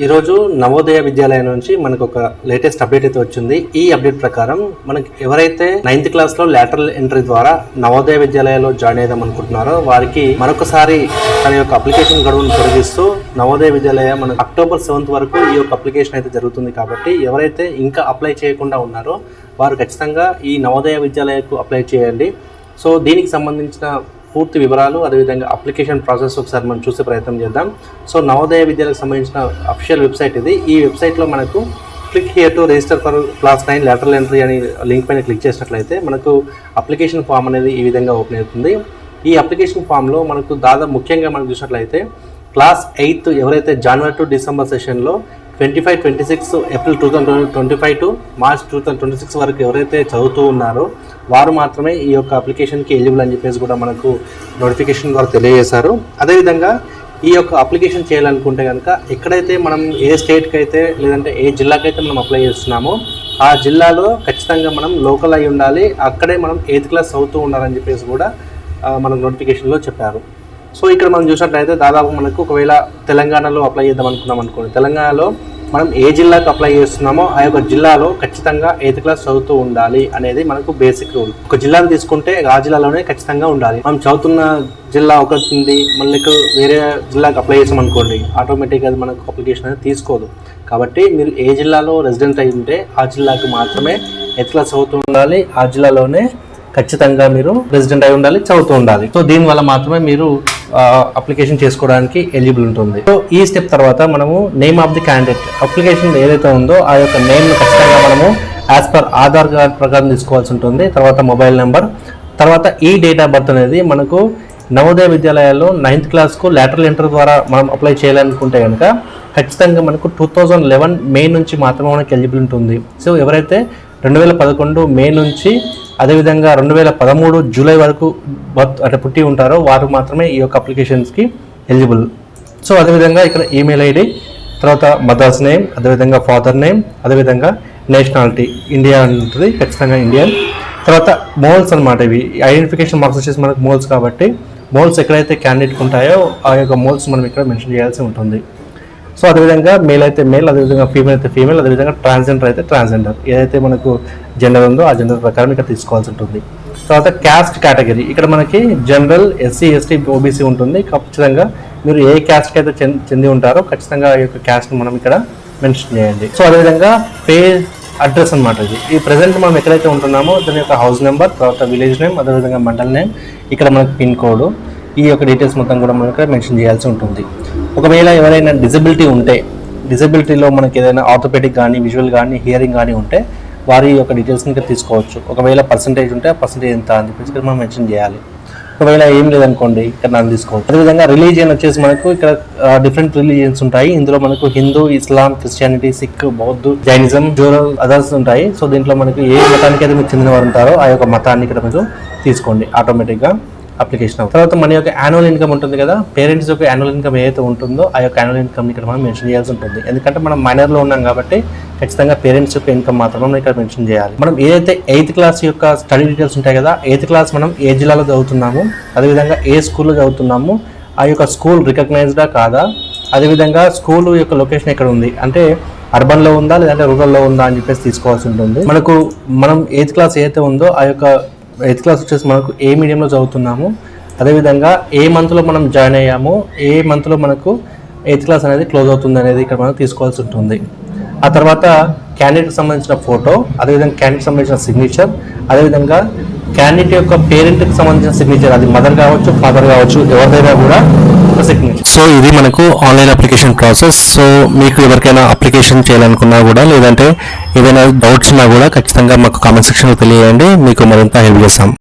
ఈరోజు నవోదయ విద్యాలయం నుంచి మనకు ఒక లేటెస్ట్ అప్డేట్ అయితే వచ్చింది. ఈ అప్డేట్ ప్రకారం మనకి ఎవరైతే 9th క్లాస్ లో లాటరల్ ఎంట్రీ ద్వారా నవోదయ విద్యాలయంలో జాయిన్ అయిదాం అనుకుంటున్నారో వారికి మరొకసారి తన యొక్క అప్లికేషన్ గడువును పొడిగిస్తూ నవోదయ విద్యాలయం మనకు అక్టోబర్ 7th వరకు ఈ యొక్క అప్లికేషన్ అయితే జరుగుతుంది. కాబట్టి ఎవరైతే ఇంకా అప్లై చేయకుండా ఉన్నారో వారు ఖచ్చితంగా ఈ నవోదయ విద్యాలయకు అప్లై చేయండి. సో దీనికి సంబంధించిన పూర్తి వివరాలు అదేవిధంగా అప్లికేషన్ ప్రాసెస్ ఒకసారి మనం చూసే ప్రయత్నం చేద్దాం. సో నవోదయ విద్యాలకు సంబంధించిన అఫీషియల్ వెబ్సైట్ ఇది. ఈ వెబ్సైట్లో మనకు click here to register for class 9 lateral entry అని లింక్ పైన క్లిక్ చేసినట్లయితే మనకు అప్లికేషన్ ఫామ్ అనేది ఈ విధంగా ఓపెన్ అవుతుంది. ఈ అప్లికేషన్ ఫామ్లో మనకు దాదాపు ముఖ్యంగా మనం చూసినట్లయితే క్లాస్ 8 ఎవరైతే జనవరి టు డిసెంబర్ సెషన్లో 25-26 ఏప్రిల్ 2025 టు మార్చ్ 2026 వరకు ఎవరైతే చదువుతూ ఉన్నారో వారు మాత్రమే ఈ యొక్క అప్లికేషన్కి ఎలిజిబుల్ అని చెప్పేసి కూడా మనకు నోటిఫికేషన్ ద్వారా తెలియజేశారు. అదేవిధంగా ఈ యొక్క అప్లికేషన్ చేయాలనుకుంటే కనుక ఎక్కడైతే మనం ఏ స్టేట్కి అయితే లేదంటే ఏ జిల్లాకైతే మనం అప్లై చేస్తున్నామో ఆ జిల్లాలో ఖచ్చితంగా మనం లోకల్ అయి ఉండాలి, అక్కడే మనం 8th క్లాస్ చదువుతూ ఉండాలని చెప్పేసి కూడా మనకు నోటిఫికేషన్లో చెప్పారు. సో ఇక్కడ మనం చూసినట్లయితే దాదాపు మనకు ఒకవేళ తెలంగాణలో అప్లై చేద్దాం అనుకున్నాం అనుకోండి, తెలంగాణలో మనం ఏ జిల్లాకు అప్లై చేస్తున్నామో ఆ యొక్క జిల్లాలో ఖచ్చితంగా 8th క్లాస్ చదువుతూ ఉండాలి అనేది మనకు బేసిక్ రూల్. ఒక జిల్లాను తీసుకుంటే ఆ జిల్లాలోనే ఖచ్చితంగా ఉండాలి. మనం చదువుతున్న జిల్లా ఒకటి ఉంది, మళ్ళీ వేరే జిల్లాకు అప్లై చేసాం అనుకోండి ఆటోమేటిక్గా అది మనకు అప్లికేషన్ అనేది తీసుకోదు. కాబట్టి మీరు ఏ జిల్లాలో రెసిడెంట్ అయి ఉంటే ఆ జిల్లాకు మాత్రమే 8th క్లాస్ చదువుతూ ఉండాలి, ఆ జిల్లాలోనే ఖచ్చితంగా మీరు రెసిడెంట్ అయి ఉండాలి, చదువుతూ ఉండాలి. సో దీనివల్ల మాత్రమే మీరు అప్లికేషన్ చేసుకోవడానికి ఎలిజిబుల్ ఉంటుంది. సో ఈ స్టెప్ తర్వాత మనము name of the candidate application ఏదైతే ఉందో ఆ యొక్క నేమ్ ఖచ్చితంగా మనము యాజ్ పర్ ఆధార్ కార్డ్ ప్రకారం తీసుకోవాల్సి ఉంటుంది. తర్వాత మొబైల్ నెంబర్, తర్వాత ఈ డేట్ ఆఫ్ బర్త్ అనేది మనకు నవోదయ విద్యాలయాల్లో 9th క్లాస్కు లాటరల్ ఎంట్రీ ద్వారా మనం అప్లై చేయాలనుకుంటే కనుక ఖచ్చితంగా మనకు 2011 మే నుంచి మాత్రమే మనకు ఎలిజిబుల్ ఉంటుంది. సో ఎవరైతే 2011 మే నుంచి అదేవిధంగా 2013 జూలై వరకు పుట్టి ఉంటారో వారు మాత్రమే ఈ యొక్క అప్లికేషన్స్కి ఎలిజిబుల్. సో అదేవిధంగా ఇక్కడ ఈమెయిల్ ఐడి, తర్వాత మదర్స్ నేమ్, అదేవిధంగా ఫాదర్ నేమ్, అదేవిధంగా నేషనాలిటీ ఇండియా ఉంటుంది, ఖచ్చితంగా ఇండియన్. తర్వాత మోల్స్ అనమాట, ఇవి ఐడెంటిఫికేషన్ మార్క్స్ వచ్చేసి మనకు మోల్స్ కాబట్టి మోల్స్ ఎక్కడైతే క్యాండిడేట్కి ఉంటాయో ఆ యొక్క మోల్స్ మనం ఇక్కడ మెన్షన్ చేయాల్సి ఉంటుంది. సో అదేవిధంగా మేల్ అయితే మేల్, అదేవిధంగా ఫీమేల్ అయితే ఫీమేల్, అదేవిధంగా ట్రాన్స్జెండర్ అయితే ట్రాన్స్జెండర్, ఏదైతే మనకు జెండర్ ఉందో ఆ జెండర్ ప్రకారం ఇక్కడ తీసుకోవాల్సి ఉంటుంది. తర్వాత క్యాస్ట్ కేటగిరీ, ఇక్కడ మనకి జనరల్, ఎస్సీ, ఎస్టీ, ఓబీసీ ఉంటుంది. ఖచ్చితంగా మీరు ఏ క్యాస్ట్కి అయితే చెంది ఉంటారో ఖచ్చితంగా ఈ యొక్క క్యాస్ట్ని మనం ఇక్కడ మెన్షన్ చేయండి. సో అదేవిధంగా పే అడ్రస్ అనమాట, ఇది ఈ ప్రజెంట్ మనం ఎక్కడైతే ఉంటున్నామో దాని యొక్క హౌస్ నెంబర్, తర్వాత విలేజ్ నేమ్, అదేవిధంగా మండల్ నేమ్, ఇక్కడ మనకి పిన్ కోడ్, ఈ యొక్క డీటెయిల్స్ మొత్తం కూడా మనం ఇక్కడ మెన్షన్ చేయాల్సి ఉంటుంది. ఒకవేళ ఎవరైనా డిజబిలిటీ ఉంటే, డిజబిలిటీలో మనకి ఏదైనా ఆర్థోపెడిక్ కానీ విజువల్ కానీ హియరింగ్ కానీ ఉంటే వారి యొక్క డీటెయిల్స్ని ఇక్కడ తీసుకోవచ్చు. ఒకవేళ పర్సంటేజ్ ఉంటే ఆ పర్సంటేజ్ ఎంత అని చెప్పేసి ఇక్కడ మనం మెన్షన్ చేయాలి. ఒకవేళ ఏం లేదనుకోండి ఇక్కడ మనం తీసుకోవచ్చు. అదేవిధంగా రిలీజియన్ వచ్చేసి మనకు ఇక్కడ డిఫరెంట్ రిలీజియన్స్ ఉంటాయి. ఇందులో మనకు హిందూ, ఇస్లాం, Christianity, sick, Boudh, Jainism, జోరల్ others ఉంటాయి. సో దీంట్లో మనకు ఏ మతానికి అయితే మీకు చెందిన వారు ఉంటారో ఆ యొక్క మతాన్ని ఇక్కడ మీరు తీసుకోండి, ఆటోమేటిక్గా అప్లికేషన్ అవుతుంది. తర్వాత మన యొక్క యాన్యువల్ ఇన్కమ్ ఉంటుంది కదా, పేరెంట్స్ యొక్క యాన్యువల్ ఇన్కమ్ ఏదైతే ఉంటుందో ఆ యొక్క యాన్యువల్ ఇన్కమ్ ఇక్కడ మనం మెన్షన్ చేయాల్సి ఉంటుంది. ఎందుకంటే మనం మైనర్లో ఉన్నాం కాబట్టి ఖచ్చితంగా పేరెంట్స్ యొక్క ఇన్కమ్ మాత్రమే మనం ఇక్కడ మెన్షన్ చేయాలి. మనం ఏదైతే 8th క్లాస్ యొక్క స్టడీ డీటెయిల్స్ ఉంటాయి కదా, 8th క్లాస్ మనం ఏ జిల్లాలో చదువుతున్నాము, అదేవిధంగా ఏ స్కూల్లో చదువుతున్నాము, ఆ యొక్క స్కూల్ రికగ్నైజ్డా కాదా, అదేవిధంగా స్కూల్ యొక్క లొకేషన్ ఎక్కడ ఉంది, అంటే అర్బన్లో ఉందా లేదంటే రూరల్లో ఉందా అని చెప్పేసి తీసుకోవాల్సి ఉంటుంది. మనం 8th క్లాస్ ఏదైతే ఉందో ఆ యొక్క 8th క్లాస్ వచ్చేసి మనకు ఏ మీడియంలో చదువుతున్నాము, అదేవిధంగా ఏ మంత్లో మనం జాయిన్ అయ్యాము, ఏ మంత్లో మనకు 8th క్లాస్ అనేది క్లోజ్ అవుతుంది అనేది ఇక్కడ మనం తీసుకోవాల్సి ఉంటుంది. ఆ తర్వాత క్యాండిడేట్కి సంబంధించిన ఫోటో, అదేవిధంగా క్యాండిడేట్కి సంబంధించిన సిగ్నేచర్, అదేవిధంగా క్యాండిడేట్ యొక్క పేరెంట్కి సంబంధించిన సిగ్నేచర్, అది మదర్ కావచ్చు, ఫాదర్ కావచ్చు, ఎవరిదైనా కూడా సిగ్నేచర్. సో ఇది మనకు ఆన్లైన్ అప్లికేషన్ ప్రాసెస్. సో మీకు ఎవరికైనా అప్లికేషన్ చేయాలనుకున్నా కూడా లేదంటే ఏదైనా డౌట్స్ ఉన్నా కూడా ఖచ్చితంగా మాకు కామెంట్ సెక్షన్లో తెలియజేయండి, మీకు మరింత హెల్ప్ చేస్తాం.